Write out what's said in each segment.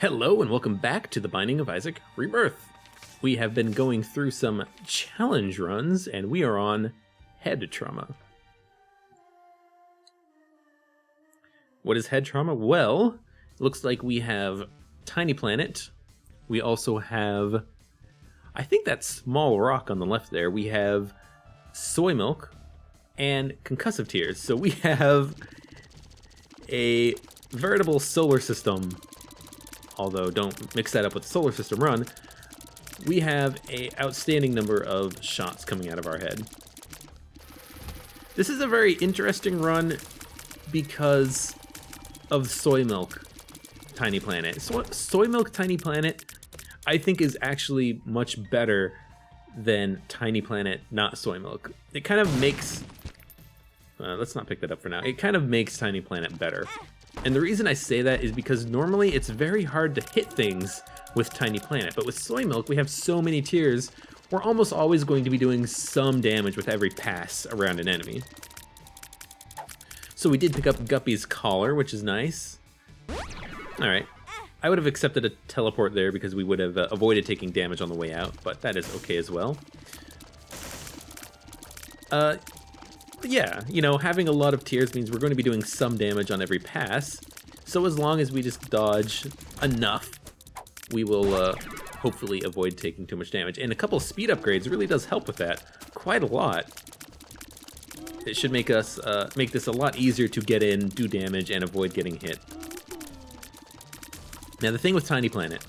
Hello and welcome back to The Binding of Isaac Rebirth. We have been going through some challenge runs and we are on head trauma. What is head trauma? Well, it looks like we have Tiny Planet. We also have, I think that small rock on the left there. We have Soy Milk and Concussive Tears. So we have a veritable solar system. Although don't mix that up with the solar system run, we have an outstanding number of shots coming out of our head. This is a very interesting run because of Soy Milk Tiny Planet. Soy Milk Tiny Planet, I think, is actually much better than Tiny Planet not Soy Milk. It kind of makes... let's not pick that up for now. It kind of makes Tiny Planet better. And the reason I say that is because normally it's very hard to hit things with Tiny Planet, but with Soy Milk we have so many tears, we're almost always going to be doing some damage with every pass around an enemy. So we did pick up Guppy's collar, which is nice. Alright, I would have accepted a teleport there because we would have avoided taking damage on the way out, but that is okay as well. Yeah, you know, having a lot of tears means we're going to be doing some damage on every pass. So as long as we just dodge enough, we will hopefully avoid taking too much damage. And a couple of speed upgrades really does help with that quite a lot. It should make us make this a lot easier to get in, do damage, and avoid getting hit. Now the thing with Tiny Planet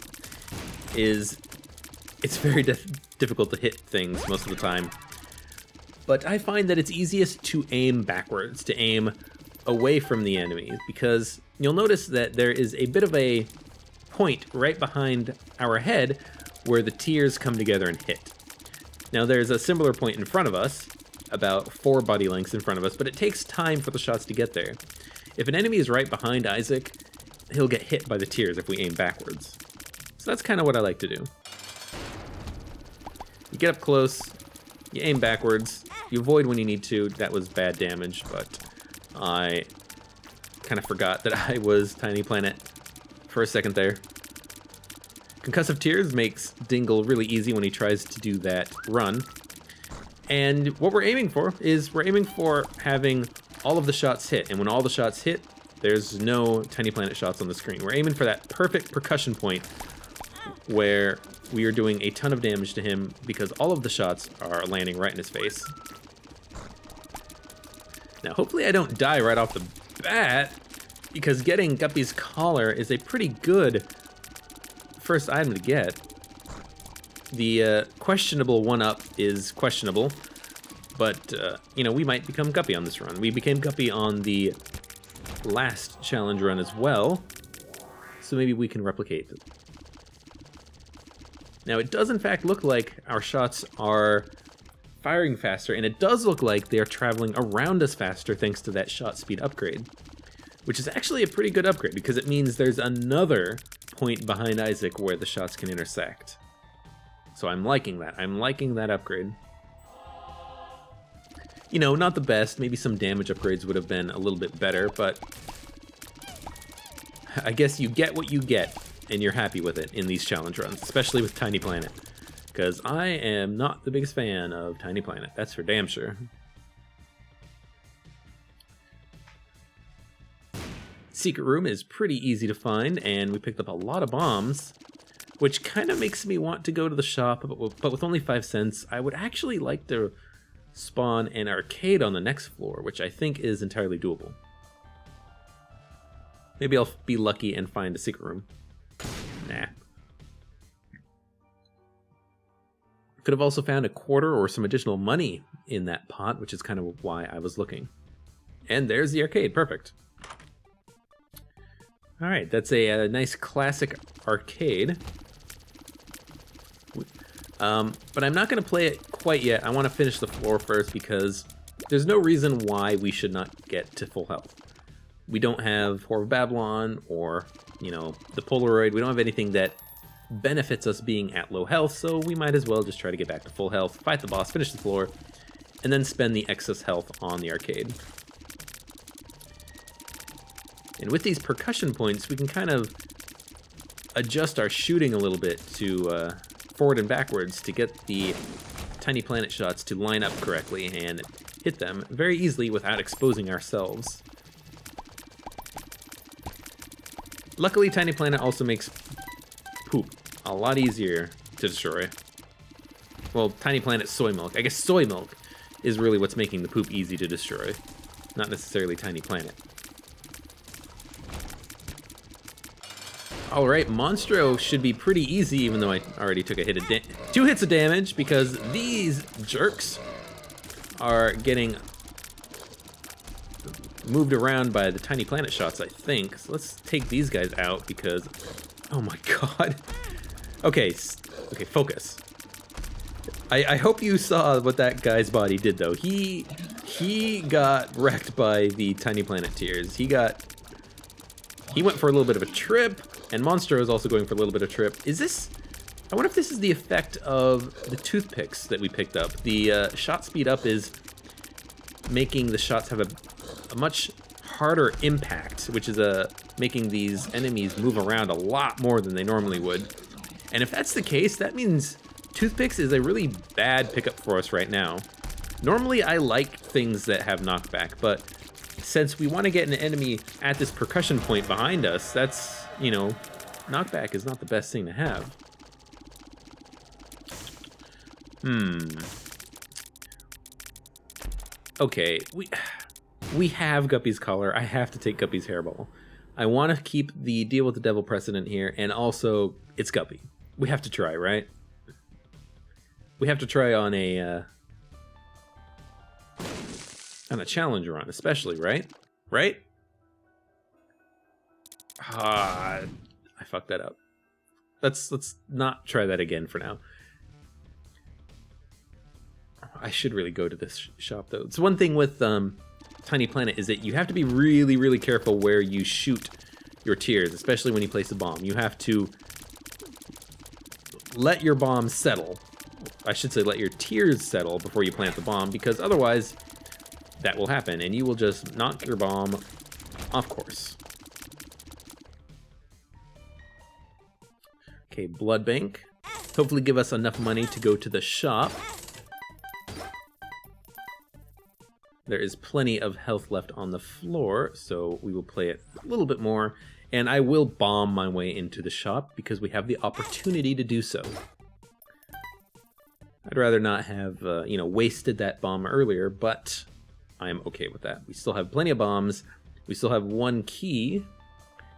is it's very difficult to hit things most of the time. But I find that it's easiest to aim backwards, to aim away from the enemies, because you'll notice that there is a bit of a point right behind our head where the tears come together and hit. Now there's a similar point in front of us, about 4 body lengths in front of us, but it takes time for the shots to get there. If an enemy is right behind Isaac, he'll get hit by the tears if we aim backwards. So that's kind of what I like to do. You get up close, you aim backwards, you avoid when you need to. That was bad damage, but I kind of forgot that I was Tiny Planet for a second there. Concussive Tears makes Dingle really easy when he tries to do that run. And what we're aiming for is we're aiming for having all of the shots hit. And when all the shots hit, there's no Tiny Planet shots on the screen. We're aiming for that perfect percussion point where we are doing a ton of damage to him because all of the shots are landing right in his face. Now, hopefully I don't die right off the bat, because getting Guppy's collar is a pretty good first item to get. The questionable one-up is questionable, but, you know, we might become Guppy on this run. We became Guppy on the last challenge run as well, so maybe we can replicate it. Now, it does in fact look like our shots are firing faster, and it does look like they are traveling around us faster thanks to that shot speed upgrade, which is actually a pretty good upgrade because it means there's another point behind Isaac where the shots can intersect. So I'm liking that. I'm liking that upgrade. You know, not the best. Maybe some damage upgrades would have been a little bit better, but I guess you get what you get, and you're happy with it in these challenge runs, especially with Tiny Planet. Because I am not the biggest fan of Tiny Planet, that's for damn sure. Secret room is pretty easy to find, and we picked up a lot of bombs, which kind of makes me want to go to the shop, but with only 5 cents, I would actually like to spawn an arcade on the next floor, which I think is entirely doable. Maybe I'll be lucky and find a secret room. Nah. Could have also found a quarter or some additional money in that pot, which is kind of why I was looking. And there's the arcade, perfect. All right, that's a nice classic arcade. But I'm not going to play it quite yet. I want to finish the floor first because there's no reason why we should not get to full health. We don't have Whore of Babylon or, you know, the Polaroid. We don't have anything that benefits us being at low health, so we might as well just try to get back to full health, fight the boss, finish the floor, and then spend the excess health on the arcade. And with these percussion points, we can kind of adjust our shooting a little bit to forward and backwards to get the tiny planet shots to line up correctly and hit them very easily without exposing ourselves. Luckily, Tiny Planet also makes poop a lot easier to destroy. Well, Tiny Planet soy milk. I guess soy milk is really what's making the poop easy to destroy, not necessarily Tiny Planet. Alright, Monstro should be pretty easy, even though I already took a hit of 2 hits of damage, because these jerks are getting moved around by the Tiny Planet shots, I think. So let's take these guys out, because... Oh my god. Okay, focus. I hope you saw what that guy's body did, though. He got wrecked by the Tiny Planet tears. He went for a little bit of a trip, and Monstro is also going for a little bit of trip. Is this... I wonder if this is the effect of the toothpicks that we picked up. The shot speed up is making the shots have a much harder impact, which is making these enemies move around a lot more than they normally would. And if that's the case, that means toothpicks is a really bad pickup for us right now. Normally I like things that have knockback, but since we want to get an enemy at this percussion point behind us, that's, you know, knockback is not the best thing to have. Okay, we have Guppy's collar. I have to take Guppy's hairball. I want to keep the deal with the devil precedent here, and also, it's Guppy. We have to try, right? We have to try on a challenge run, especially, right? Right? I fucked that up. Let's not try that again for now. I should really go to this shop, though. It's one thing with Tiny Planet is that you have to be really, really careful where you shoot your tears, especially when you place a bomb. You have to let your bomb settle. I should say let your tears settle before you plant the bomb, because otherwise that will happen, and you will just knock your bomb off course. Okay, blood bank. Hopefully give us enough money to go to the shop. There is plenty of health left on the floor, so we will play it a little bit more, and I will bomb my way into the shop because we have the opportunity to do so. I'd rather not have, wasted that bomb earlier, but I am okay with that. We still have plenty of bombs, we still have one key,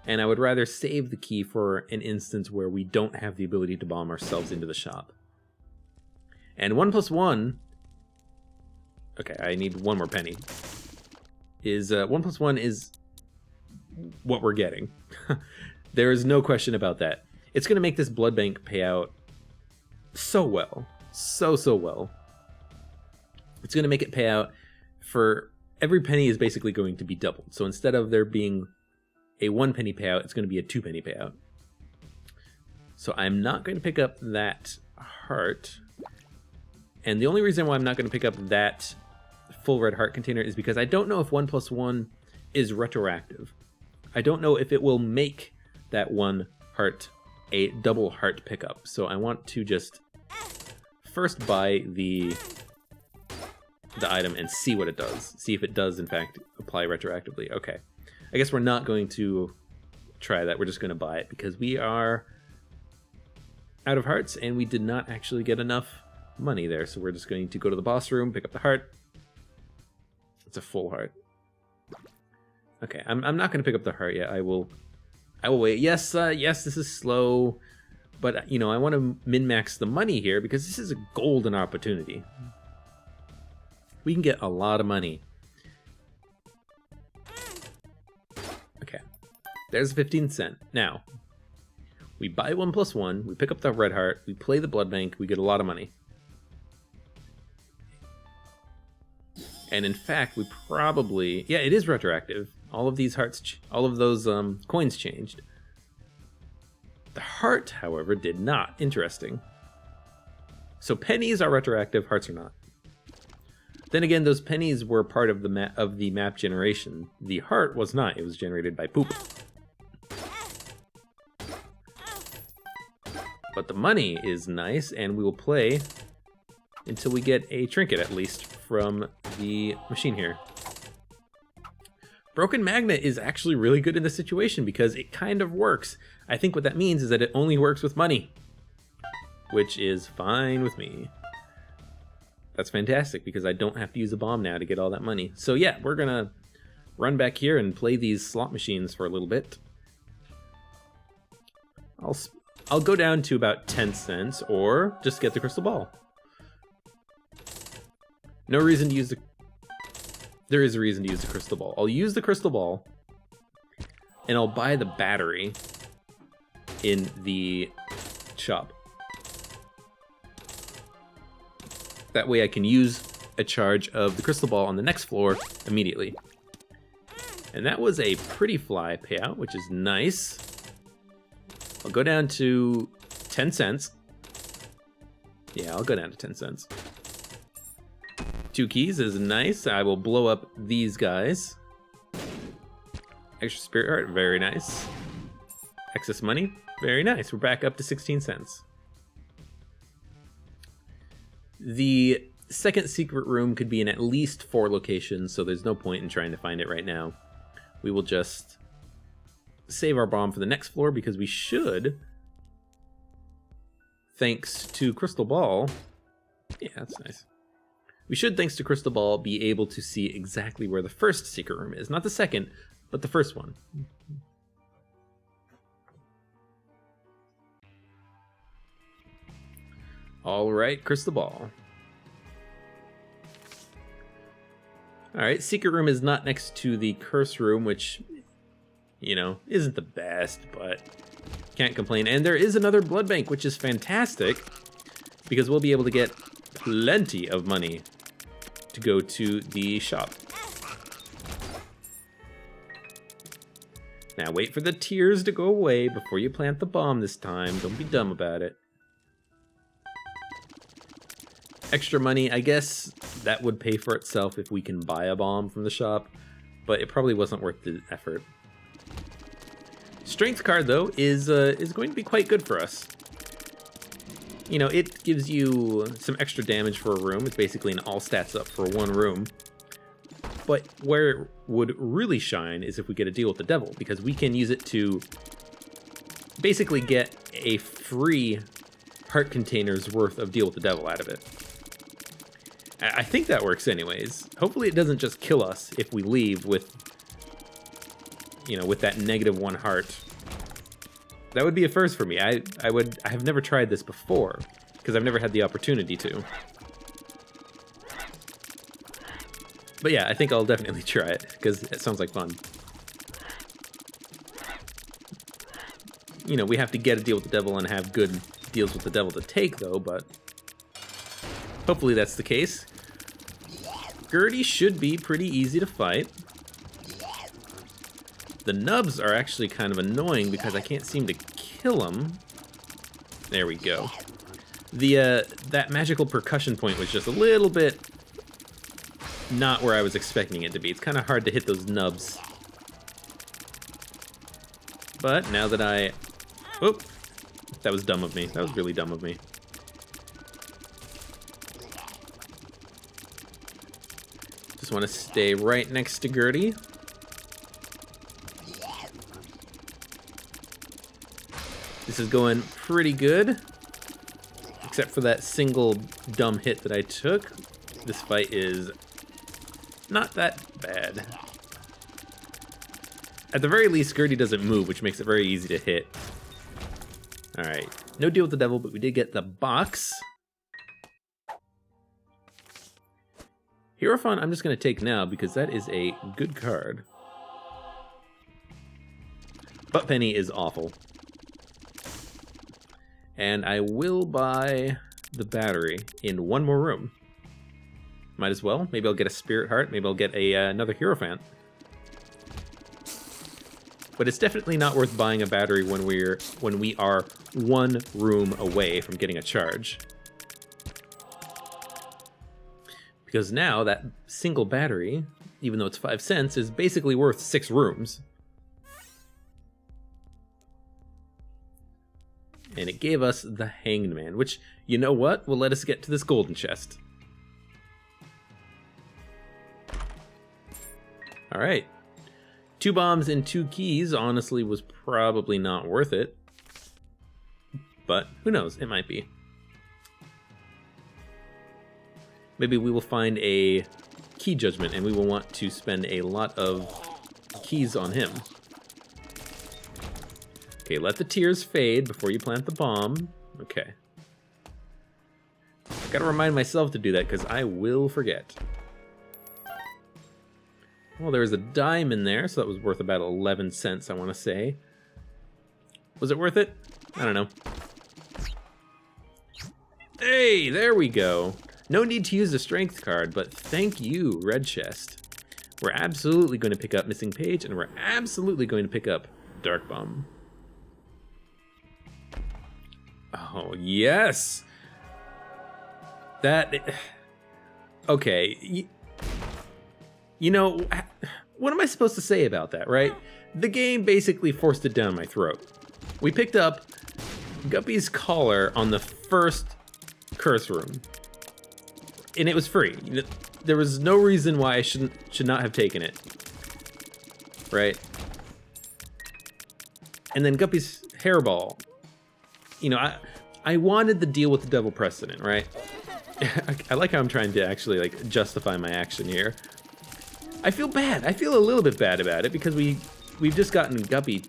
and I would rather save the key for an instance where we don't have the ability to bomb ourselves into the shop. And 1+1... Okay, I need one more penny. 1+1 is what we're getting. There is no question about that. It's going to make this blood bank pay out so well. So well. It's going to make it pay out for... Every penny is basically going to be doubled. So instead of there being a 1 penny payout, it's going to be a 2 penny payout. So I'm not going to pick up that heart. And the only reason why I'm not going to pick up that full red heart container is because I don't know if 1+1 is retroactive. I don't know if it will make that 1 heart a double heart pickup. So I want to just first buy the item and see what it does. See if it does in fact apply retroactively. Okay. I guess we're not going to try that. We're just going to buy it because we are out of hearts and we did not actually get enough money there. So we're just going to go to the boss room, pick up the heart. It's a full heart. Okay, I'm not going to pick up the heart yet. I will wait. Yes, this is slow, but I want to min-max the money here because this is a golden opportunity. We can get a lot of money. Okay, there's 15 cents. Now, we buy 1+1, we pick up the red heart, we play the blood bank, we get a lot of money. And in fact, we probably... Yeah, it is retroactive. All of these hearts... all of those coins changed. The heart, however, did not. Interesting. So pennies are retroactive, hearts are not. Then again, those pennies were part of the map generation. The heart was not. It was generated by poop. But the money is nice, and we will play until we get a trinket, at least, from the machine here. Broken Magnet is actually really good in this situation because it kind of works. I think what that means is that it only works with money, which is fine with me. That's fantastic because I don't have to use a bomb now to get all that money. So yeah, we're gonna run back here and play these slot machines for a little bit. I'll go down to about 10 cents or just get the crystal ball. No reason to use the... There is a reason to use the crystal ball. I'll use the crystal ball and I'll buy the battery in the shop. That way I can use a charge of the crystal ball on the next floor immediately. And that was a pretty fly payout, which is nice. I'll go down to 10 cents. Yeah, I'll go down to 10 cents. 2 keys is nice. I will blow up these guys. Extra spirit heart, very nice. Excess money, very nice. We're back up to 16 cents. The second secret room could be in at least 4 locations, so there's no point in trying to find it right now. We will just save our bomb for the next floor because we should, thanks to Crystal Ball... Yeah, that's nice. We should, thanks to Crystal Ball, be able to see exactly where the first secret room is. Not the second, but the first one. Alright, Crystal Ball. Alright, secret room is not next to the curse room, which, you know, isn't the best, but can't complain. And there is another blood bank, which is fantastic, because we'll be able to get plenty of money to go to the shop. Now wait for the tears to go away before you plant the bomb this time. Don't be dumb about it. Extra money, I guess that would pay for itself if we can buy a bomb from the shop, but it probably wasn't worth the effort. Strength card, though, is going to be quite good for us. You know, it gives you some extra damage for a room. It's basically an all stats up for one room. But where it would really shine is if we get a deal with the devil, because we can use it to basically get a free heart container's worth of deal with the devil out of it. I think that works anyways. Hopefully it doesn't just kill us if we leave with, you know, with that -1 heart. That would be a first for me. I have never tried this before, because I've never had the opportunity to. But yeah, I think I'll definitely try it, because it sounds like fun. You know, we have to get a deal with the devil and have good deals with the devil to take, though, but hopefully that's the case. Gertie should be pretty easy to fight. The nubs are actually kind of annoying because I can't seem to kill them. There we go. That magical percussion point was just a little bit not where I was expecting it to be. It's kind of hard to hit those nubs. But now that I... Oop! That was dumb of me. That was really dumb of me. Just want to stay right next to Gertie. This is going pretty good, except for that single dumb hit that I took. This fight is not that bad. At the very least, Gertie doesn't move, which makes it very easy to hit. Alright, no deal with the devil, but we did get the box. Hierophant I'm just going to take now because that is a good card. Butt Penny is awful. And I will buy the battery in one more room. Might as well. Maybe I'll get a Spirit Heart. Maybe I'll get another Hierophant. But it's definitely not worth buying a battery when we are one room away from getting a charge. Because now that single battery, even though it's 5 cents, is basically worth 6 rooms. And it gave us the Hanged Man, which, you know what, will let us get to this golden chest. Alright. 2 bombs and 2 keys honestly was probably not worth it. But who knows, it might be. Maybe we will find a key judgment and we will want to spend a lot of keys on him. Okay, let the tears fade before you plant the bomb. Okay. Gotta remind myself to do that because I will forget. Well, there was a dime in there, so that was worth about 11 cents, I want to say. Was it worth it? I don't know. Hey, there we go. No need to use the strength card, but thank you, Red Chest. We're absolutely going to pick up Missing Page, and we're absolutely going to pick up Dark Bomb. Oh, yes! That... Okay. You know, what am I supposed to say about that, right? The game basically forced it down my throat. We picked up Guppy's collar on the first curse room. And it was free. There was no reason why I should not have taken it. Right? And then Guppy's hairball. You know, I wanted the deal with the devil precedent, right? I like how I'm trying to actually like justify my action here. I feel bad. I feel a little bit bad about it because we've just gotten Guppy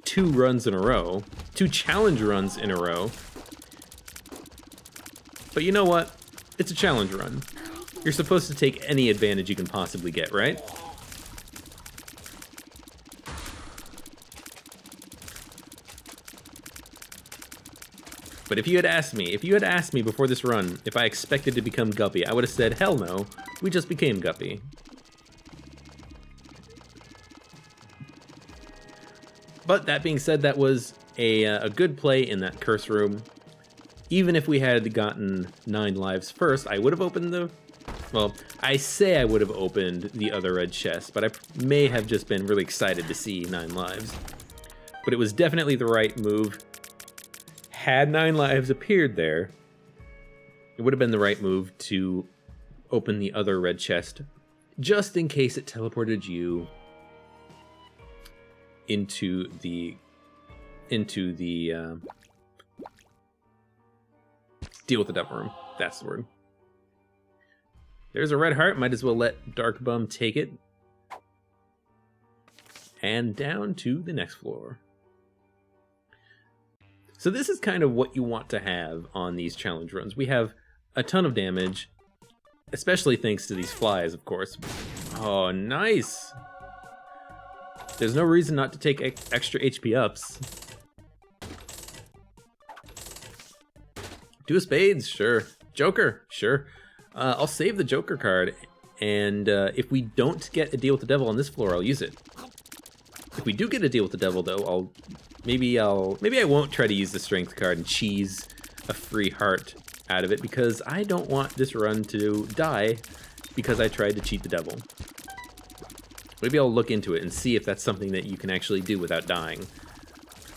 2 runs in a row, 2 challenge runs in a row. But you know what? It's a challenge run. You're supposed to take any advantage you can possibly get, right? But if you had asked me before this run if I expected to become Guppy, I would have said, hell no, we just became Guppy. But that being said, that was a good play in that curse room. Even if we had gotten 9 lives first, I would have opened the... Well, I say I would have opened the other red chest, but I may have just been really excited to see 9 lives. But it was definitely the right move. Had 9 lives appeared there, it would have been the right move to open the other red chest, just in case it teleported you into the deal with the devil room. That's the word. There's a red heart. Might as well let Dark Bum take it. And down to the next floor. So this is kind of what you want to have on these challenge runs. We have a ton of damage, especially thanks to these flies, of course. Oh, nice! There's no reason not to take extra HP ups. 2 of spades, sure. Joker, sure. I'll save the Joker card, and if we don't get a deal with the devil on this floor, I'll use it. If we do get a deal with the devil, though, maybe I won't try to use the strength card and cheese a free heart out of it, because I don't want this run to die because I tried to cheat the devil. Maybe I'll look into it and see if that's something that you can actually do without dying.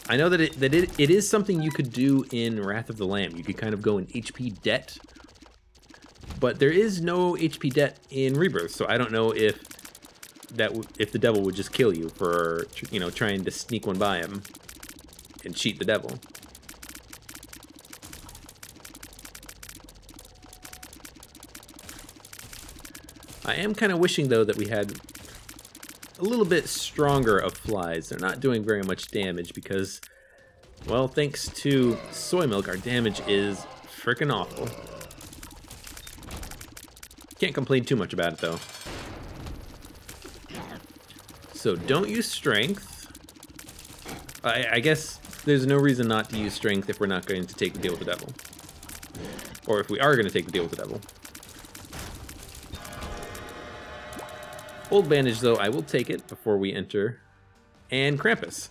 I know that it is something you could do in Wrath of the Lamb. You could kind of go in HP debt, but there is no HP debt in Rebirth, so I don't know if the devil would just kill you for, you know, trying to sneak one by him and cheat the devil. I am kind of wishing, though, that we had a little bit stronger of flies. They're not doing very much damage because, well, thanks to soy milk, our damage is freaking awful. Can't complain too much about it, though. So don't use strength. I guess there's no reason not to use strength if we're not going to take the deal with the devil. Or if we are going to take the deal with the devil. Old bandage, though, I will take it before we enter. And Krampus.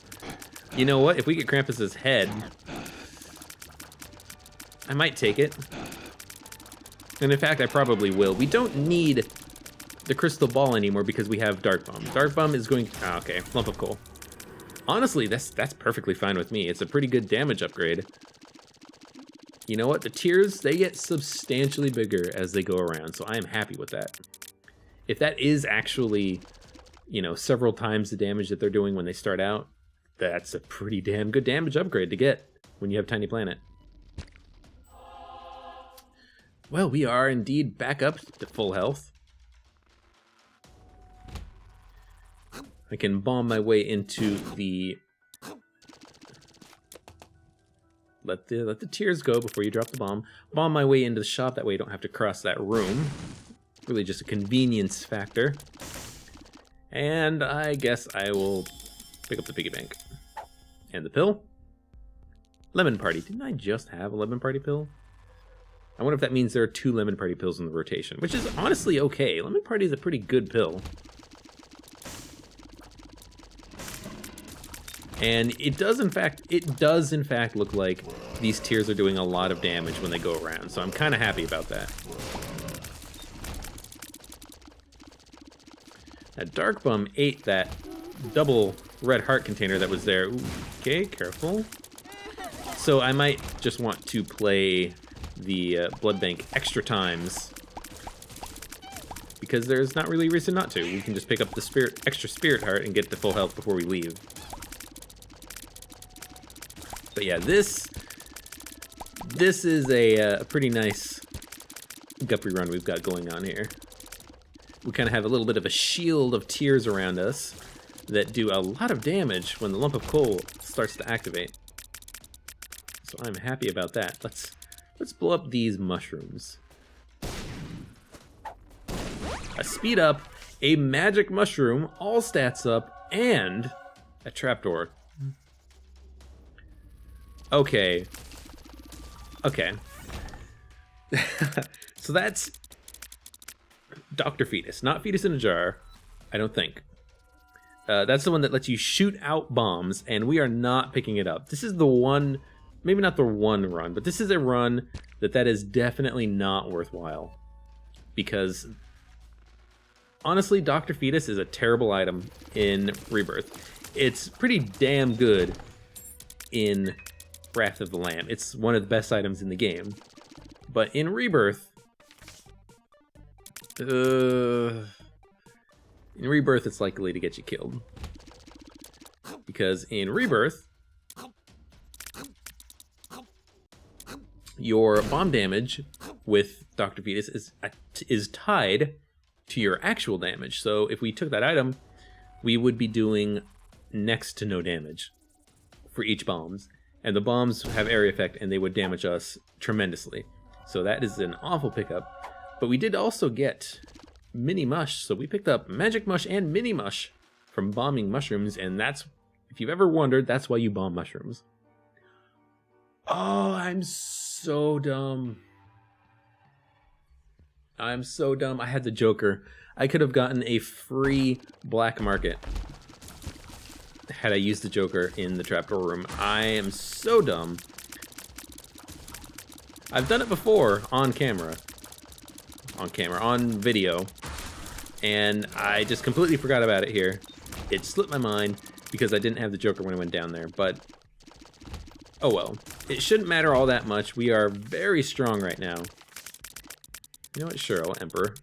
You know what? If we get Krampus's head, I might take it. And in fact, I probably will. We don't need the crystal ball anymore because we have Dark Bomb. Dark Bomb is going to... okay, lump of coal. Honestly, that's perfectly fine with me. It's a pretty good damage upgrade. you know what? The tiers, they get substantially bigger as they go around, so I am happy with that. If that is actually, you know, several times the damage that they're doing when they start out, that's a pretty damn good damage upgrade to get when you have Tiny Planet. Well, we are indeed back up to full health. I can bomb my way into the... Let the tears go before you drop the bomb. Bomb my way into the shop, that way you don't have to cross that room. Really just a convenience factor. And I guess I will pick up the piggy bank. And the pill. Lemon Party. Didn't I just have a Lemon Party pill? I wonder if that means there are 2 Lemon Party pills in the rotation, which is honestly okay. Lemon Party is a pretty good pill. And it does in fact look like these tiers are doing a lot of damage when they go around, so I'm kind of happy about that. Now Dark Bum ate that double red heart container that was there. Ooh, okay, careful. So I might just want to play the blood bank extra times, because there's not really a reason not to. We can just pick up the extra spirit heart and get to full health before we leave. But yeah, this is a pretty nice guppy run we've got going on here. We kind of have a little bit of a shield of tears around us that do a lot of damage when the lump of coal starts to activate. So I'm happy about that. Let's blow up these mushrooms. A speed up, a magic mushroom, all stats up, and a trapdoor. Okay. So that's Dr. Fetus, not Fetus in a Jar, I don't think. That's the one that lets you shoot out bombs, and we are not picking it up. This is the one, maybe not the one run, but this is a run that is definitely not worthwhile. Because, honestly, Dr. Fetus is a terrible item in Rebirth. It's pretty damn good in Wrath of the Lamb. It's one of the best items in the game. But in Rebirth, it's likely to get you killed. Because in Rebirth, your bomb damage with Dr. Fetus is tied to your actual damage. So if we took that item, we would be doing next to no damage for each bombs. And the bombs have area effect, and they would damage us tremendously. So that is an awful pickup. But we did also get Mini Mush, so we picked up Magic Mush and Mini Mush from bombing mushrooms, and that's, if you've ever wondered, that's why you bomb mushrooms. Oh, I'm so dumb. I'm so dumb. I had the Joker. I could have gotten a free black market had I used the Joker in the trapdoor room. I am so dumb. I've done it before on camera. On video. And I just completely forgot about it here. It slipped my mind because I didn't have the Joker when I went down there, but oh well. It shouldn't matter all that much. We are very strong right now. You know what? Sure, I'll Emperor.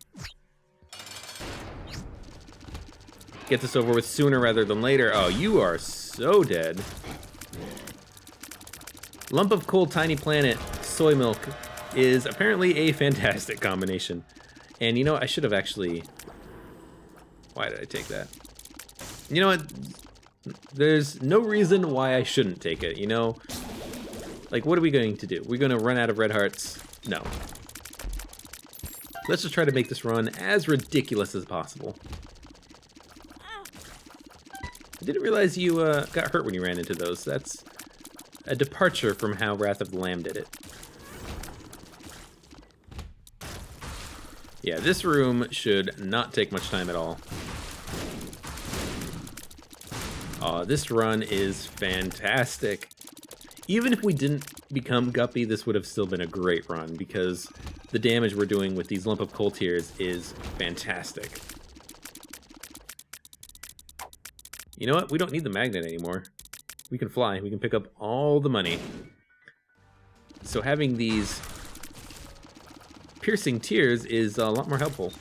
Get this over with sooner rather than later. Oh, you are so dead. Lump of Coal, Tiny Planet, Soy Milk is apparently a fantastic combination. And you know, I should have actually... Why did I take that? You know what? There's no reason why I shouldn't take it, you know? Like, what are we going to do? We're going to run out of red hearts? No. Let's just try to make this run as ridiculous as possible. I didn't realize you got hurt when you ran into those. That's a departure from how Wrath of the Lamb did it. Yeah, this room should not take much time at all. This run is fantastic. Even if we didn't become Guppy, this would have still been a great run because the damage we're doing with these Lump of Coal tiers is fantastic. You know what? We don't need the magnet anymore. We can fly. We can pick up all the money. So having these piercing tears is a lot more helpful.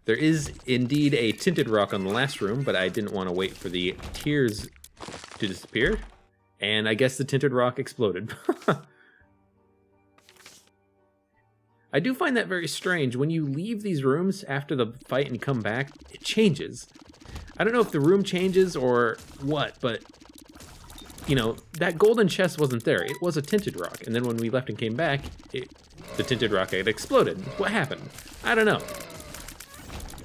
There is indeed a tinted rock on the last room, but I didn't want to wait for the tears to disappear. And I guess the tinted rock exploded. I do find that very strange. When you leave these rooms after the fight and come back, it changes. I don't know if the room changes or what, but, you know, that golden chest wasn't there. It was a tinted rock. And then when we left and came back, the tinted rock had exploded. What happened? I don't know.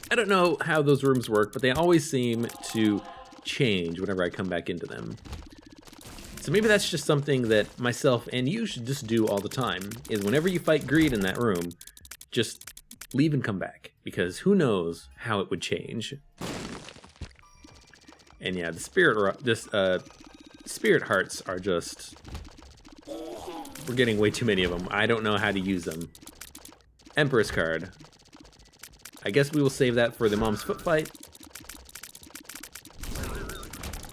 I don't know how those rooms work, but they always seem to change whenever I come back into them. So maybe that's just something that myself and you should just do all the time, is whenever you fight greed in that room, just leave and come back, because who knows how it would change. And yeah, the spirit hearts are just... We're getting way too many of them. I don't know how to use them. Empress card. I guess we will save that for the Mom's Foot fight.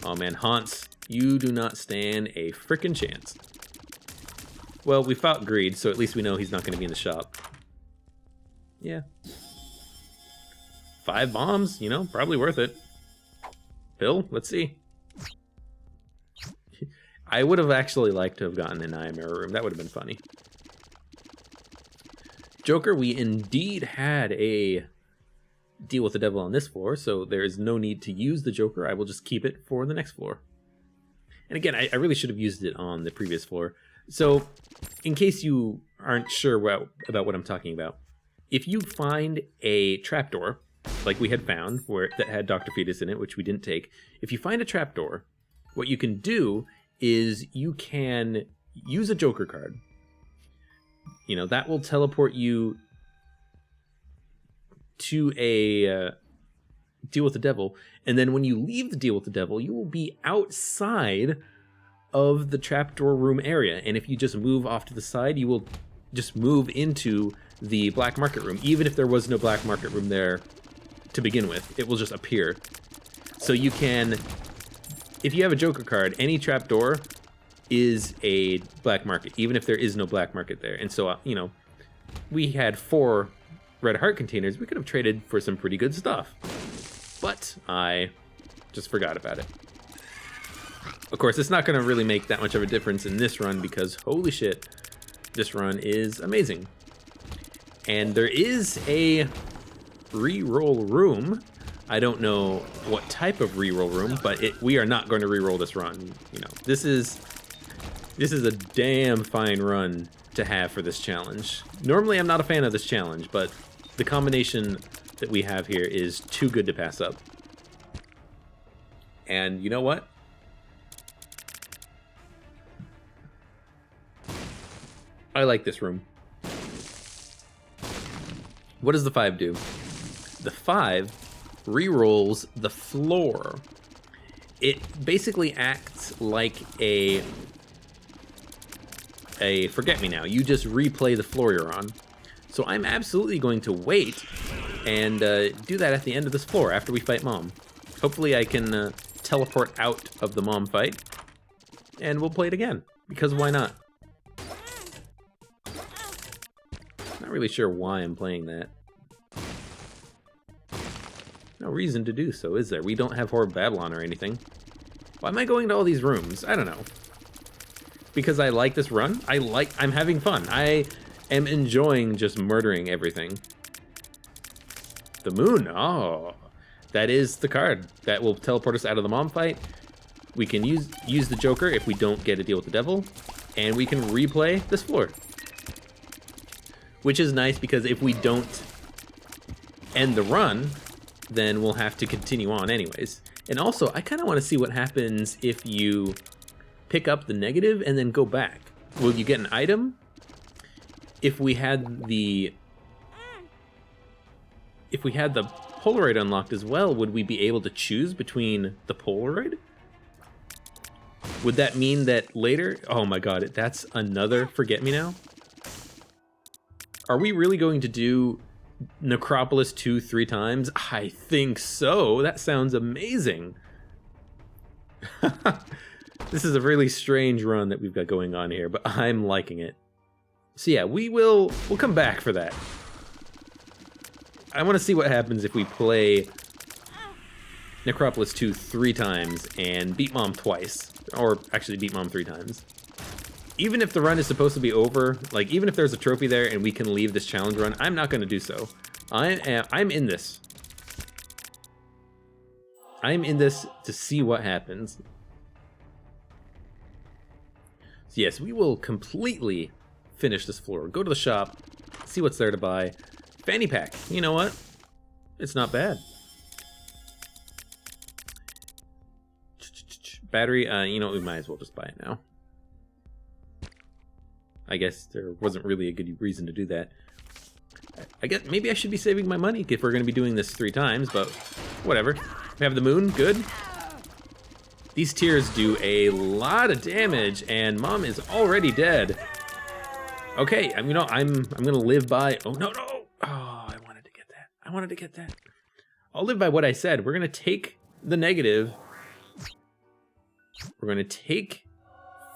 Oh man, Hans, you do not stand a frickin' chance. Well, we fought greed, so at least we know he's not going to be in the shop. Yeah. 5 bombs, you know, probably worth it. Bill, let's see. I would have actually liked to have gotten an Eye Mirror room. That would have been funny. Joker, we indeed had a deal with the devil on this floor, so there is no need to use the Joker. I will just keep it for the next floor. And again, I really should have used it on the previous floor. So, in case you aren't sure about what I'm talking about, if you find a trapdoor, like we had found, that had Dr. Fetus in it, which we didn't take, if you find a trapdoor, what you can do is you can use a Joker card. You know, that will teleport you to a deal with the devil, and then when you leave the deal with the devil, you will be outside of the trapdoor room area, and if you just move off to the side, you will just move into the black market room. Even if there was no black market room there to begin with, it will just appear. So you can, if you have a Joker card, any trapdoor is a black market, even if there is no black market there. And so, you know, we had 4 red heart containers. We could have traded for some pretty good stuff, but I just forgot about it. Of course, it's not going to really make that much of a difference in this run, because holy shit, this run is amazing. And there is a re-roll room. I don't know what type of re-roll room, but we are not going to re-roll this run. You know, this is a damn fine run to have for this challenge. Normally, I'm not a fan of this challenge, but the combination that we have here is too good to pass up. And you know what? I like this room. What does the 5 do? The 5 re-rolls the floor. It basically acts like a forget-me-now. You just replay the floor you're on. So I'm absolutely going to wait and do that at the end of this floor after we fight Mom. Hopefully I can teleport out of the Mom fight, and we'll play it again, because why not? Not really sure why I'm playing that. No reason to do so, is there? We don't have Horde Babylon or anything. Why am I going to all these rooms? I don't know. Because I like this run? I'm having fun. I am enjoying just murdering everything. The moon, oh. That is the card that will teleport us out of the Mom fight. We can use the Joker if we don't get a deal with the devil, and we can replay this floor. Which is nice, because if we don't end the run, then we'll have to continue on anyways. And also, I kind of want to see what happens if you pick up the negative and then go back. Will you get an item? If we had the Polaroid unlocked as well, would we be able to choose between the Polaroid? Would that mean that later... Oh my god, that's another Forget-Me-Now? Are we really going to do Necropolis 2 3 times? I think so. That sounds amazing. This is a really strange run that we've got going on here, but I'm liking it. So yeah, we'll come back for that. I want to see what happens if we play Necropolis 2 3 times and beat Mom twice. Or actually beat Mom 3 times. Even if the run is supposed to be over, like even if there's a trophy there and we can leave this challenge run, I'm not going to do so. I'm in this. I'm in this to see what happens. So yes, we will completely finish this floor. Go to the shop, see what's there to buy. Fanny pack. You know what? It's not bad. Battery. You know what? We might as well just buy it now. I guess there wasn't really a good reason to do that. I guess maybe I should be saving my money if we're going to be doing this 3 times, but whatever. We have the moon. Good. These tears do a lot of damage, and Mom is already dead. Okay, I'm gonna live by. Oh no! Oh, I wanted to get that. I wanted to get that. I'll live by what I said. We're gonna take the negative. We're gonna take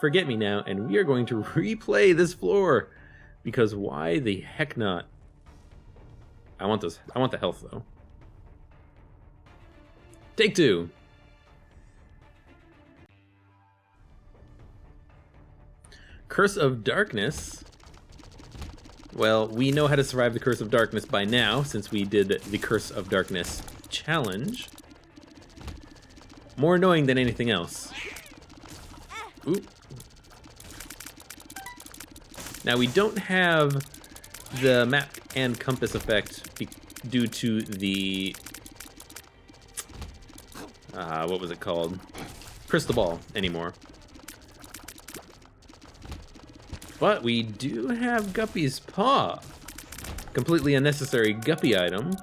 Forget Me Now, and we are going to replay this floor because why the heck not? I want this. I want the health though. Take 2. Curse of Darkness. Well, we know how to survive the Curse of Darkness by now, since we did the Curse of Darkness challenge. More annoying than anything else. Ooh. Now, we don't have the map and compass effect due to the... what was it called? Crystal Ball anymore. But we do have Guppy's Paw. Completely unnecessary Guppy item.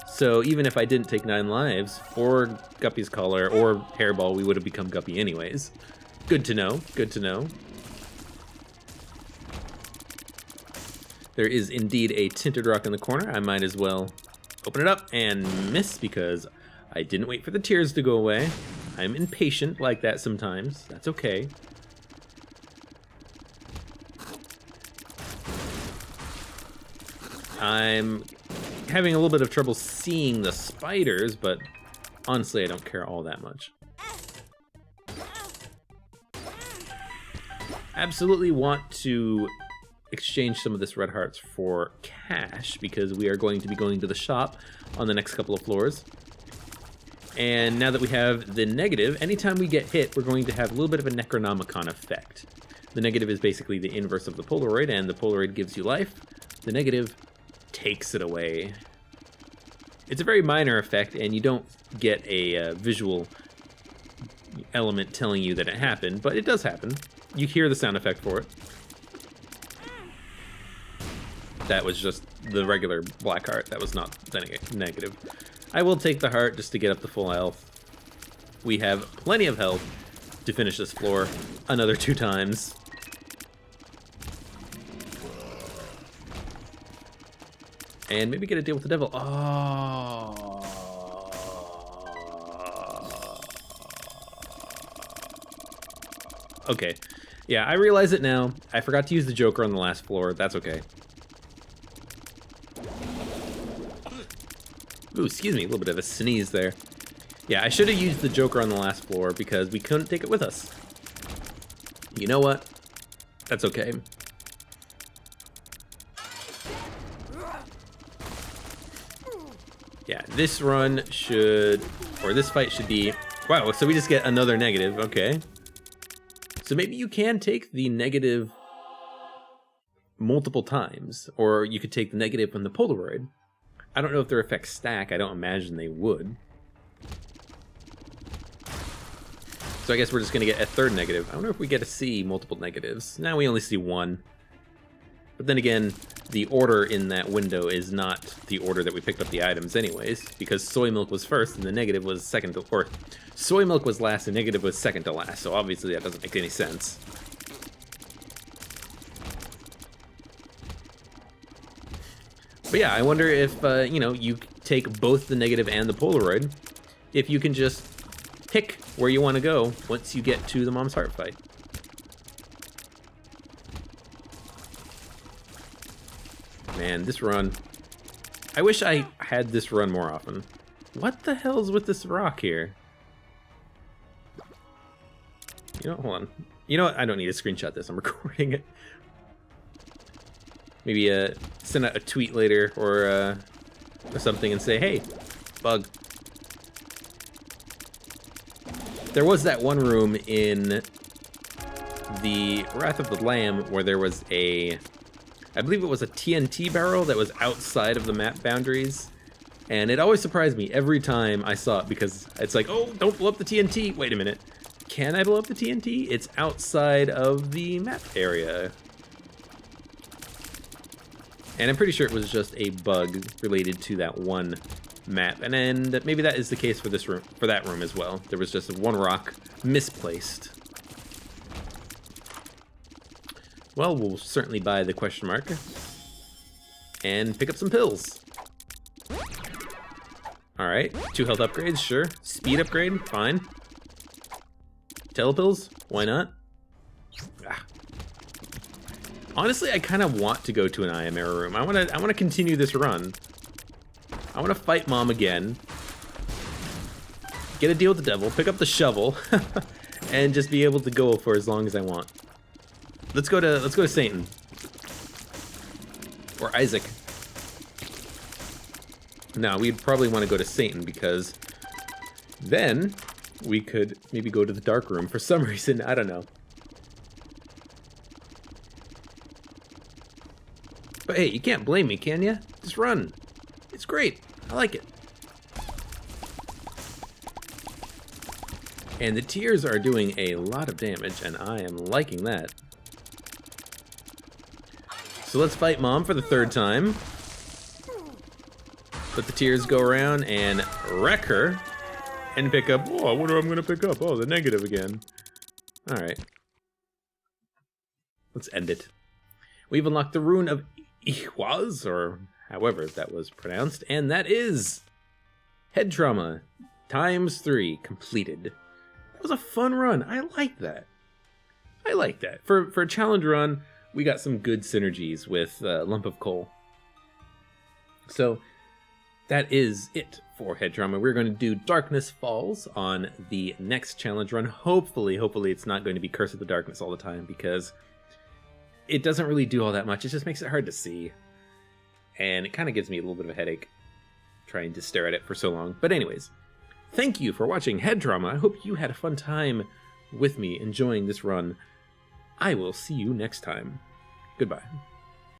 So even if I didn't take 9 lives, or Guppy's Collar, or Hairball, we would have become Guppy anyways. Good to know, good to know. There is indeed a Tinted Rock in the corner. I might as well open it up and miss because I didn't wait for the tears to go away. I'm impatient like that sometimes. That's okay. I'm having a little bit of trouble seeing the spiders, but honestly, I don't care all that much. Absolutely want to exchange some of this red hearts for cash because we are going to be going to the shop on the next couple of floors. And now that we have the negative, anytime we get hit, we're going to have a little bit of a Necronomicon effect. The negative is basically the inverse of the Polaroid, and the Polaroid gives you life. The negative takes it away. It's a very minor effect, and you don't get a visual element telling you that it happened, but it does happen. You hear the sound effect for it. That was just the regular black heart. That was not the negative. I will take the heart just to get up to full health. We have plenty of health to finish this floor another 2 times. And maybe get a deal with the devil. Oh. Okay. Yeah, I realize it now. I forgot to use the Joker on the last floor. That's okay. Ooh, excuse me, a little bit of a sneeze there. Yeah, I should have used the Joker on the last floor because we couldn't take it with us. You know what? That's okay. Yeah, this run should, or this fight should be, wow, so we just get another negative, okay. So maybe you can take the negative multiple times, or you could take the negative from the Polaroid. I don't know if their effects stack, I don't imagine they would. So I guess we're just gonna get a 3rd negative. I wonder if we get to see multiple negatives. Now we only see 1. But then again, the order in that window is not the order that we picked up the items anyways, because soy milk was first and the negative was second to, or soy milk was last and negative was second to last, so obviously that doesn't make any sense. But yeah, I wonder if, you know, you take both the negative and the Polaroid, if you can just pick where you want to go once you get to the Mom's Heart fight. Man, this run... I wish I had this run more often. What the hell's with this rock here? You know, hold on. You know what? I don't need to screenshot this. I'm recording it. Maybe send out a tweet later or something and say, hey, bug. There was that one room in the Wrath of the Lamb where there was a... I believe it was a TNT barrel that was outside of the map boundaries. And it always surprised me every time I saw it because it's like, oh, don't blow up the TNT. Wait a minute. Can I blow up the TNT? It's outside of the map area. And I'm pretty sure it was just a bug related to that one map. And then maybe that is the case for this room, for that room as well. There was just one rock misplaced. Well, we'll certainly buy the question mark and pick up some pills. Alright, 2 health upgrades, sure. Speed upgrade, fine. Telepills, why not? Ah. Honestly, I kind of want to go to an IMR room. I want to continue this run. I want to fight Mom again. Get a deal with the devil, pick up the shovel, and just be able to go for as long as I want. Let's go to Satan. Or Isaac. No, we'd probably want to go to Satan because then we could maybe go to the dark room for some reason. I don't know. But hey, you can't blame me, can you? Just run. It's great. I like it. And the tears are doing a lot of damage, and I am liking that. So let's fight Mom for the 3rd time. Let the tears go around and wreck her. And pick up... Oh, I wonder what I'm going to pick up. Oh, the negative again. Alright. Let's end it. We've unlocked the rune of Ihwaz, or however that was pronounced. And that is... Head Trauma. ×3 completed. That was a fun run. I like that. I like that. For a challenge run... We got some good synergies with Lump of Coal. So that is it for Head Trauma. We're going to do Darkness Falls on the next challenge run. Hopefully it's not going to be Curse of the Darkness all the time because it doesn't really do all that much. It just makes it hard to see. And it kind of gives me a little bit of a headache trying to stare at it for so long. But anyways, thank you for watching Head Trauma. I hope you had a fun time with me enjoying this run. I will see you next time. Goodbye.